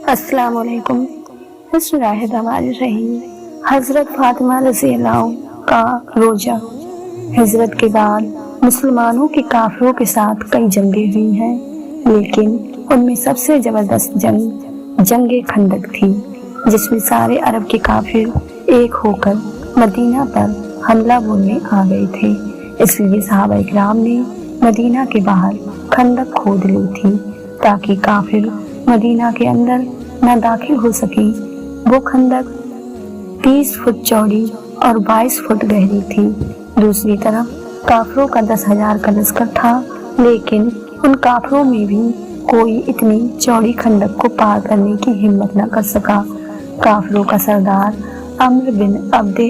السلام علیکم۔ بسم اللہ الرحمن الرحیم۔ حضرت فاطمہ رضی اللہ کا روزہ۔ ہجرت کے بعد مسلمانوں کے کافروں کے ساتھ کئی جنگیں ہوئی ہیں، لیکن ان میں سب سے زبردست جنگ خندق تھی، جس میں سارے عرب کے کافر ایک ہو کر مدینہ پر حملہ بولنے آ گئے تھے۔ اس لیے صحابہ اکرام نے مدینہ کے باہر خندق کھود لی تھی تاکہ کافر مدینہ کے اندر نہ داخل ہو سکے۔ وہ خندق 30 فٹ چوڑی اور 22 فٹ گہری تھی۔ دوسری طرف کافروں کا 10,000 کا لشکر تھا، لیکن ان کافروں میں بھی کوئی اتنی چوڑی خندق کو پار کرنے کی ہمت نہ کر سکا۔ کافروں کا سردار عمرو بن عبد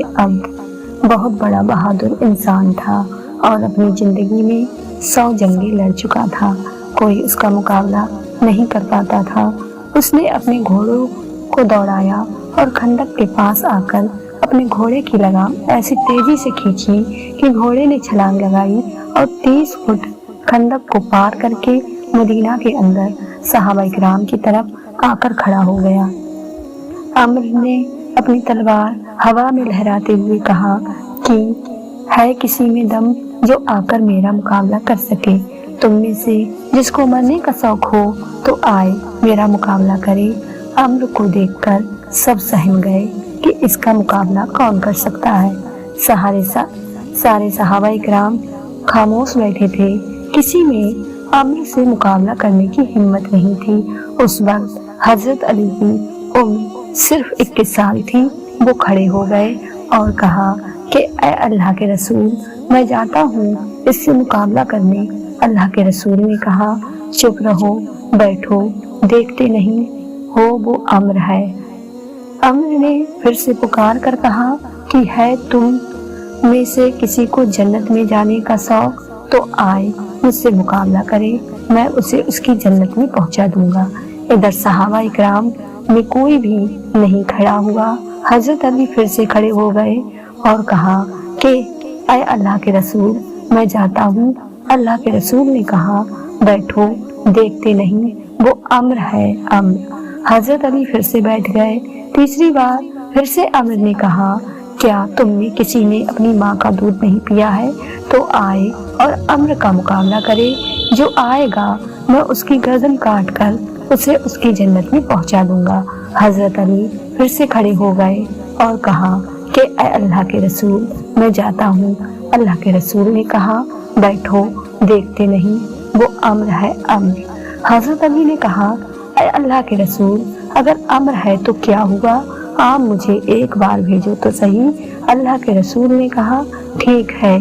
بہت بڑا بہادر انسان تھا اور اپنی زندگی میں 100 جنگیں لڑ چکا تھا، کوئی اس کا مقابلہ نہیں کر پاتا تھا۔ اس نے اپنے گھوڑوں کو دوڑایا اور خندق کے پاس آ کر اپنے گھوڑے کی لگام ایسی تیزی سے کھینچی کہ گھوڑے نے چھلانگ لگائی اور 30 فٹ خندق کو پار کر کے مدینہ کے اندر صحابہ اکرام کی طرف آ کر کھڑا ہو گیا۔ عمرو نے اپنی تلوار ہوا میں لہراتے ہوئے کہا کہ ہے کسی میں دم جو آ کر میرا مقابلہ کر سکے؟ تم میں سے جس کو مرنے کا شوق ہو تو آئے میرا مقابلہ کرے۔ عمرو کو دیکھ کر سب سہم گئے کہ اس کا مقابلہ کون کر سکتا ہے۔ سارے صحابہ اکرام خاموش بیٹھے تھے، کسی میں عمرو سے مقابلہ کرنے کی ہمت نہیں تھی۔ اس وقت حضرت علی کی عمر صرف 21 سال تھی۔ وہ کھڑے ہو گئے اور کہا کہ اے اللہ کے رسول، میں جاتا ہوں اس سے مقابلہ کرنے۔ اللہ کے رسول نے کہا چپ رہو، بیٹھو، دیکھتے نہیں ہو وہ عمرو ہے۔ عمرو نے پھر سے پکار کر کہا کہ ہے تم میں سے کسی کو جنت میں جانے کا شوق تو آئے مجھ سے مقابلہ کرے، میں اسے اس کی جنت میں پہنچا دوں گا۔ ادھر صحابہ اکرام میں کوئی بھی نہیں کھڑا ہوا۔ حضرت علی پھر سے کھڑے ہو گئے اور کہا کہ اے اللہ کے رسول، میں جاتا ہوں۔ اللہ کے رسول نے کہا بیٹھو، دیکھتے نہیں وہ عمرو ہے، عمرو۔ حضرت علی پھر سے بیٹھ گئے۔ تیسری بار پھر سے عمرو نے کہا کیا تم میں کسی نے اپنی ماں کا دودھ نہیں پیا ہے تو آئے اور عمرو کا مقابلہ کرے، جو آئے گا میں اس کی گردن کاٹ کر اسے اس کی جنت میں پہنچا دوں گا۔ حضرت علی پھر سے کھڑے ہو گئے اور کہا کہ اے اللہ کے رسول، میں جاتا ہوں۔ اللہ کے رسول نے کہا بیٹھو، دیکھتے نہیں وہ عمرو ہے، عمرو۔ حضرت علی نے کہا اے اللہ کے رسول، اگر عمرو ہے تو کیا ہوا؟ آپ مجھے ایک بار بھیجو تو صحیح۔ اللہ کے رسول نے کہا ٹھیک ہے،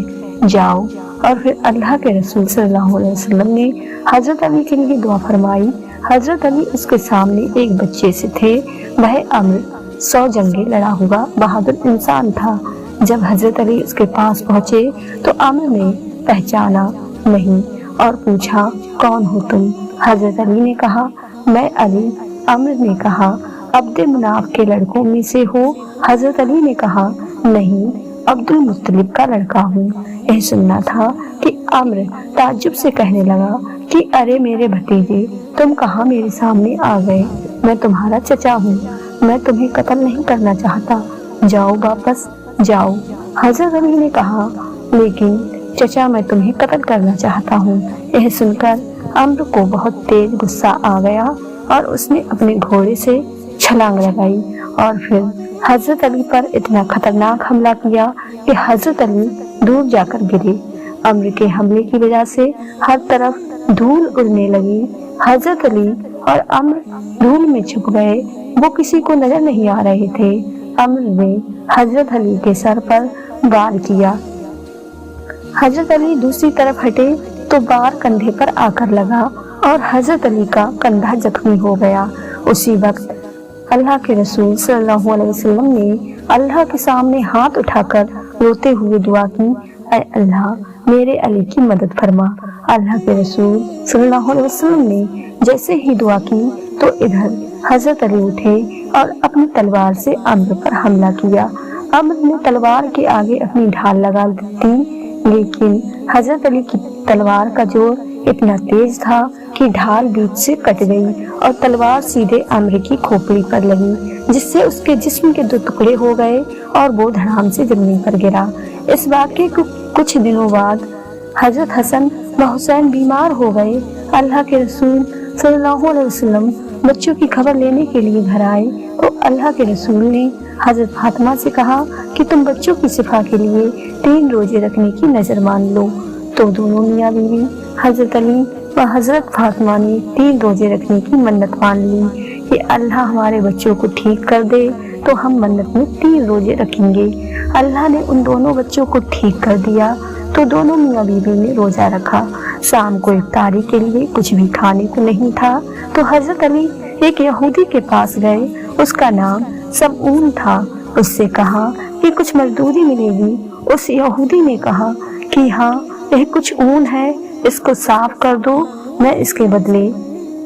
جاؤ۔ اور پھر اللہ کے رسول صلی اللہ علیہ وسلم نے حضرت علی کے لیے دعا فرمائی۔ حضرت علی اس کے سامنے ایک بچے سے تھے، وہ عمرو 100 جنگیں لڑا ہوا بہادر انسان تھا۔ جب حضرت علی اس کے پاس پہنچے تو عمرو نے پہچانا نہیں اور پوچھا کون ہو تم؟ حضرت علی نے کہا میں علی۔ عمرو نے کہا عبد مناف کے لڑکوں میں سے ہو؟ حضرت علی نے کہا نہیں، عبد المطلب کا لڑکا ہوں۔ یہ سننا تھا کہ عمرو تعجب سے کہنے لگا کہ ارے میرے بھتیجے، تم کہاں میرے سامنے آ گئے؟ میں تمہارا چچا ہوں، میں تمہیں قتل نہیں کرنا چاہتا، جاؤ واپس جاؤ۔ حضرت علی نے کہا لیکن چچا میں تمہیں قتل کرنا چاہتا ہوں۔ یہ سن کر عمرو کو بہت تیز غصہ آ گیا اور اس نے اپنے گھوڑے سے چھلانگ لگائی اور پھر حضرت علی پر اتنا خطرناک حملہ کیا کہ حضرت علی دور جا کر گرے۔ عمرو کے حملے کی وجہ سے ہر طرف دھول اڑنے لگی۔ حضرت علی اور عمرو دھول میں چھپ گئے، وہ کسی کو نظر نہیں آ رہے تھے۔ عمرو نے حضرت علی کے سر پر وار کیا۔ حضرت علی دوسری طرف ہٹے تو وار کندھے پر آ کر لگا اور حضرت علی کا کندھا زخمی ہو گیا۔ اسی وقت اللہ کے رسول صلی اللہ علیہ وسلم نے اللہ کے سامنے ہاتھ اٹھا کر روتے ہوئے دعا کی اے اللہ میرے علی کی مدد فرما۔ اللہ کے رسول صلی اللہ علیہ وسلم نے جیسے ہی دعا کی تو ادھر حضرت علی اٹھے اور اپنی تلوار سے عمرو پر حملہ کیا۔ عمرو نے تلوار کے آگے اپنی ڈھال لگا دی، لیکن حضرت علی کی تلوار کا زور اتنا تیز تھا کہ ڈھال بیچ سے کٹ گئی اور تلوار سیدھے عمرو کی کھوپڑی پر لگی، جس سے اس کے جسم کے 2 ٹکڑے ہو گئے اور وہ دھڑام سے زمین پر گرا۔ اس واقعے کو کچھ دنوں بعد حضرت حسن و حسین بیمار ہو گئے۔ اللہ کے رسول صلی اللہ علیہ وسلم بچوں کی خبر لینے کے لیے گھر آئے تو اللہ کے رسول نے حضرت فاطمہ سے کہا کہ تم بچوں کی شفا کے لیے 3 روزے رکھنے کی نظر مان لو۔ تو دونوں میاں بیوی حضرت علی و حضرت فاطمہ نے 3 روزے رکھنے کی منت مان لی کہ اللہ ہمارے بچوں کو ٹھیک کر دے تو ہم منت میں 3 روزے رکھیں گے۔ اللہ نے ان دونوں بچوں کو ٹھیک کر دیا تو دونوں میاں بیوی نے روزہ رکھا۔ شام کو افطاری کے لیے کچھ بھی کھانے کو نہیں تھا تو حضرت علی ایک یہودی کے پاس گئے، اس کا نام سمعون تھا۔ اس سے کہا کہ کچھ مزدوری ملے گی۔ اس یہودی نے کہا کہ ہاں، یہ کچھ اون ہے، اس کو صاف کر دو، میں اس کے بدلے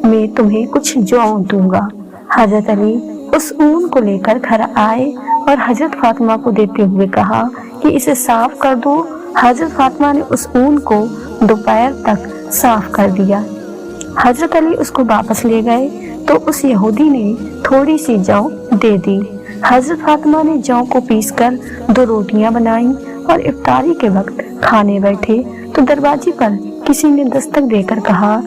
میں تمہیں کچھ جو دوں گا۔ حضرت علی اس اون کو لے کر گھر آئے اور حضرت فاطمہ کو دیتے ہوئے کہا کہ اسے صاف کر دو۔ حضرت فاطمہ نے اس اون کو دوپہر تک صاف کر دیا۔ حضرت علی اس کو واپس لے گئے تو اس یہودی نے تھوڑی سی جو دے دی۔ حضرت فاطمہ نے جو کو پیس کر 2 روٹیاں بنائیں اور افطاری کے وقت کھانے بیٹھے تو دروازے پر کسی نے دستک دے کر کہا،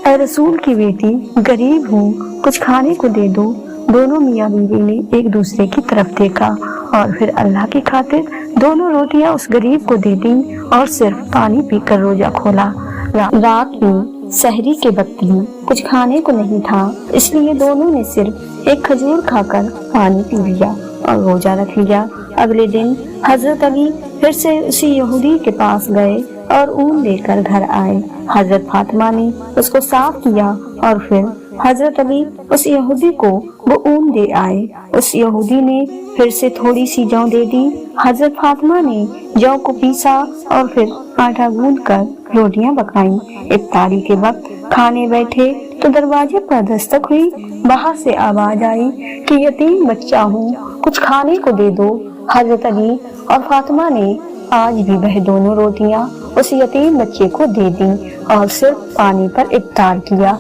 اے رسول کی بیٹی، غریب ہوں، کچھ کھانے کو دے دو۔ دونوں میاں بیوی نے ایک دوسرے کی طرف دیکھا اور پھر اللہ کی خاطر دونوں روٹیاں اس غریب کو دے دیں اور صرف پانی پی کر روزہ کھولا۔ رات میں سحری کے وقت بھی کچھ کھانے کو نہیں تھا، اس لیے دونوں نے صرف ایک کھجور کھا کر پانی پی لیا اور روزہ رکھ لیا۔ اگلے دن حضرت علی پھر سے اسی یہودی کے پاس گئے اور اون لے کر گھر آئے۔ حضرت فاطمہ نے اس کو صاف کیا اور پھر حضرت علی اس یہودی کو وہ اون دے آئے۔ اس یہودی نے پھر سے تھوڑی سی جو دے دی۔ حضرت فاطمہ نے جو کو پیسا اور پھر آٹا گوندھ کر روٹیاں پکائیں۔ افطاری کے وقت کھانے بیٹھے تو دروازے پر دستک ہوئی۔ باہر سے آواز آئی کہ یتیم بچہ ہوں، کچھ کھانے کو دے دو۔ حضرت علی اور فاطمہ نے آج بھی وہ دونوں روٹیاں اس یتیم بچے کو دے دیں اور صرف پانی پر افطار کیا۔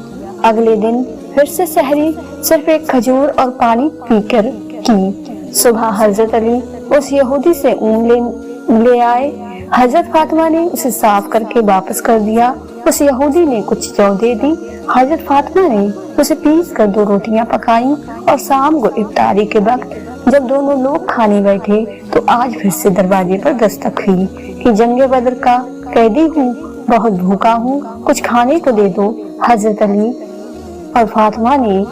اگلے دن پھر سے سحری صرف ایک کھجور اور پانی پی کر کی۔ صبح حضرت علی اس یہودی سے اون لے آئے۔ حضرت فاطمہ نے اسے صاف کر کے واپس کر دیا۔ اس یہودی نے کچھ جو دے دی۔ حضرت فاطمہ نے اسے پیس کر 2 روٹیاں پکائیں اور شام کو افطاری کے وقت جب دونوں لوگ کھانے بیٹھے تو آج پھر سے دروازے پر دستک ہوئی کہ جنگ بدر کا قیدی ہوں، بہت بھوکا ہوں، کچھ کھانے کو دے دو۔ حضرت علی اور فاطمہ نے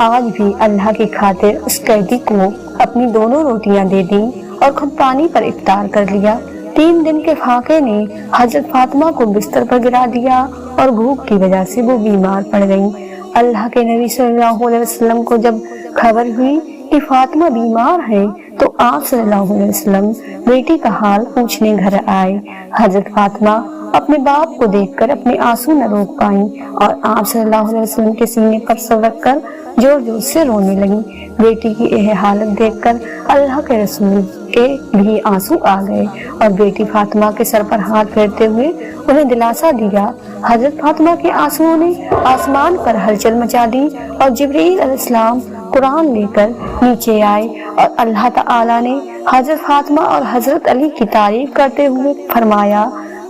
آج بھی اللہ کی خاطر اس قیدی کو اپنی 2 روٹیاں دے دیں اور خود پانی پر افطار کر لیا۔ 3 دن کے فاقے نے حضرت فاطمہ کو بستر پر گرا دیا اور بھوک کی وجہ سے وہ بیمار پڑ گئیں۔ اللہ کے نبی صلی اللہ علیہ وسلم کو جب خبر ہوئی کہ فاطمہ بیمار ہے تو آپ صلی اللہ علیہ وسلم بیٹی کا حال پوچھنے گھر آئے۔ حضرت فاطمہ اپنے باپ کو دیکھ کر اپنے آنسو نہ روک پائیں اور آپ صلی اللہ علیہ وسلم کے سینے پر سر رکھ کر زور زور سے رونے لگیں۔ بیٹی کی یہ حالت دیکھ کر اللہ کے رسول کے بھی آنسو آ گئے اور بیٹی فاطمہ کے سر پر ہاتھ پھیرتے ہوئے انہیں دلاسا دیا۔ حضرت فاطمہ کے آنسوؤں نے آسمان پر ہلچل مچا دی اور جبرائیل علیہ السلام قرآن لے کر نیچے آئے اور اللہ تعالی نے حضرت فاطمہ اور حضرت علی کی تعریف کرتے ہوئے فرمایا،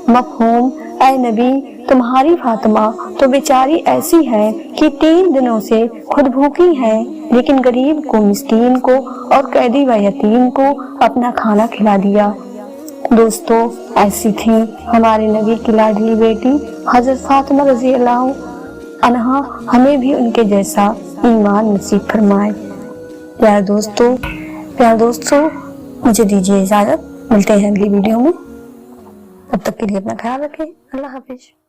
مفہوم، اے نبی، تمہاری فاطمہ تو بیچاری ایسی ہے کہ 3 دنوں سے خود بھوکی ہے لیکن غریب کو، مسکین کو اور قیدی و یتیم کو اپنا کھانا کھلا دیا۔ دوستو، ایسی تھی ہمارے نبی کی لاڈلی بیٹی حضرت فاطمہ رضی اللہ عنہا۔ ہمیں بھی ان کے جیسا ایمان نصیب فرمائے۔ پیارے دوستو مجھے دیجیے اجازت، ملتے ہیں اگلی ویڈیو میں، تب تک کے لیے اپنا خیال رکھیں۔ اللہ حافظ۔